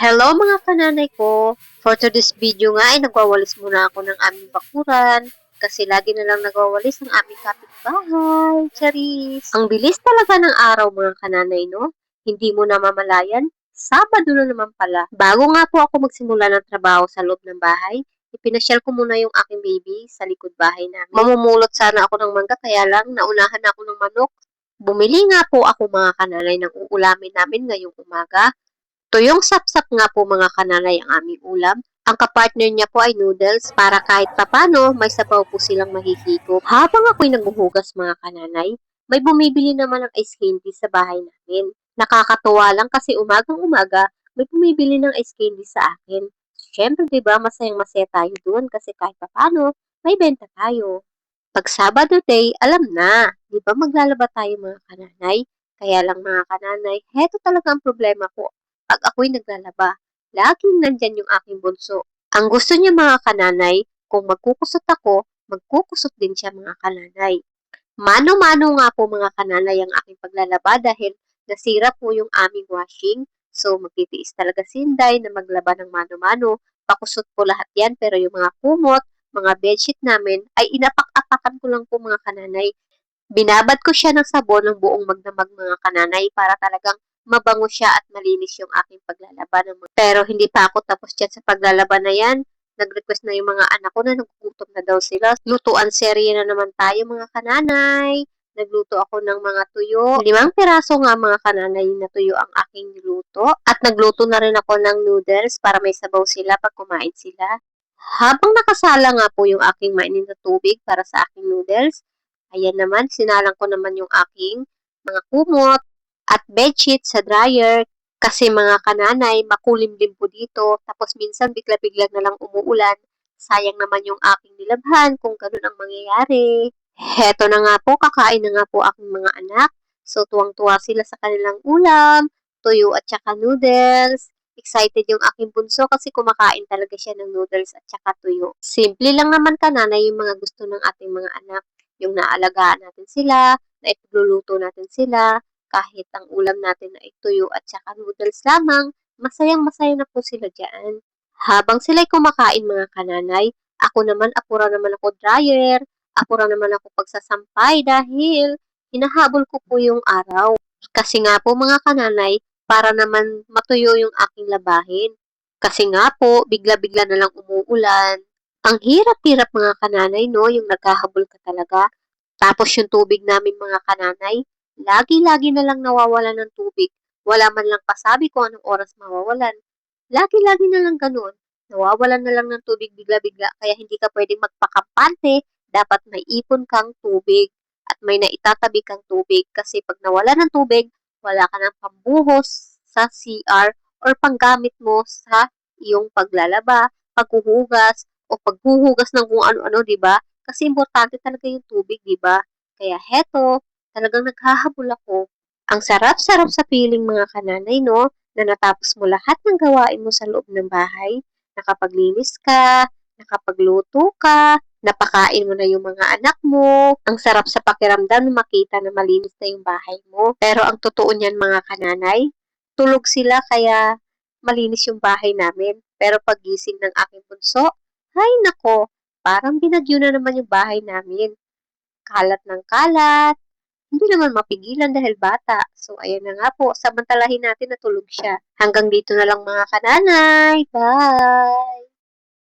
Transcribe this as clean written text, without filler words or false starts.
Hello mga kananay ko! For today's video nga ay nagwawalis muna ako ng aming bakuran kasi lagi na lang nagwawalis ang aming kapitbahay. Charis! Ang bilis talaga ng araw mga kananay, no? Hindi mo na mamalayan, Sabado na naman pala. Bago nga po ako magsimula ng trabaho sa loob ng bahay, ipinasyal ko muna yung aking baby sa likod bahay namin. Mamumulot sana ako ng mangga kaya lang naunahan ako ng manok. Bumili nga po ako mga kananay ng uulamin namin ngayong umaga. Tuyong sapsap nga po mga kananay ang aming ulam. Ang kapartner niya po ay noodles para kahit papano may sabaw po silang mahihigop. Habang ako'y naghuhugas mga kananay, may bumibili naman ng ice candy sa bahay namin. Nakakatuwa lang kasi umagang-umaga may bumibili ng ice candy sa akin. Siyempre, di ba, masayang-masaya tayo doon kasi kahit papano may benta tayo. Pag Sabado day, alam na, di ba maglalaba tayo mga kananay? Kaya lang mga kananay, heto talaga ang problema ko. Pag ako'y naglalaba, laging nandyan yung aking bunso. Ang gusto niya mga kananay, kung magkukusot ako, magkukusot din siya mga kananay. Mano-mano nga po mga kananay ang aking paglalaba dahil nasira po yung aming washing. So magtitiis talaga si Inday na maglaba ng mano-mano. Pakusot po lahat yan pero yung mga kumot, mga bedsheet namin ay inapak-apakan ko lang po mga kananay. Binabad ko siya ng sabon ng buong magdamag mga kananay para talagang mabango siya at malinis yung aking paglalaba. Pero hindi pa ako tapos dyan sa paglalaba na yan. Nag-request na yung mga anak ko na nagugutom na daw sila. Lutuan serye na naman tayo mga kananay. Nagluto ako ng mga tuyo. 5 piraso nga mga kananay na tuyo ang aking niluto. At nagluto na rin ako ng noodles para may sabaw sila pag kumain sila. Habang nakasala nga po yung aking mainit na tubig para sa aking noodles, ayan naman, sinalang ko naman yung aking mga kumot at bedsheet sa dryer kasi mga kananay, makulim din po dito. Tapos minsan bigla-bigla na lang umuulan. Sayang naman yung aking nilabhan kung ganun ang mangyayari. Heto na nga po, kakain na nga po aking mga anak. So tuwang-tuwa sila sa kanilang ulam, tuyo at saka noodles. Excited yung aking bunso kasi kumakain talaga siya ng noodles at saka tuyo. Simple lang naman kananay yung mga gusto ng ating mga anak. Yung naalagaan natin sila, na ipagluluto natin sila, kahit ang ulam natin ay tuyo at saka noodles lamang, masayang-masaya na po sila dyan. Habang sila'y kumakain mga kananay, ako naman apura naman ako dryer, apura naman ako pagsasampay dahil hinahabol ko po yung araw. Kasi nga po mga kananay, para naman matuyo yung aking labahin. Kasi nga po, bigla-bigla na lang umuulan. Ang hirap-hirap mga kananay, no? Yung naghahabol ka talaga. Tapos yung tubig namin mga kananay, lagi-lagi na lang nawawalan ng tubig. Wala man lang pasabi kung anong oras mawawalan. Lagi-lagi na lang ganun. Nawawalan na lang ng tubig bigla-bigla kaya hindi ka pwedeng magpakampante. Dapat may ipon kang tubig at may naitatabi kang tubig kasi pag nawala ng tubig, wala ka ng pambuhos sa CR or panggamit mo sa iyong paglalaba, paghuhugas, o paghuhugas ng kung ano-ano, di ba? Kasi importante talaga yung tubig, di ba? Kaya heto, talagang naghahabol ako. Ang sarap-sarap sa piling mga kananay, no? Na natapos mo lahat ng gawain mo sa loob ng bahay. Nakapaglinis ka, nakapagluto ka, napakain mo na yung mga anak mo. Ang sarap sa pakiramdam na makita na malinis na yung bahay mo. Pero ang totoo niyan mga kananay, tulog sila kaya malinis yung bahay namin. Pero pagising ng aking bunso, ay nako, parang binagyo na naman yung bahay namin. Kalat ng kalat, hindi naman mapigilan dahil bata. So, ayan na nga po, samantalahin natin na tulog siya. Hanggang dito na lang mga kananay. Bye!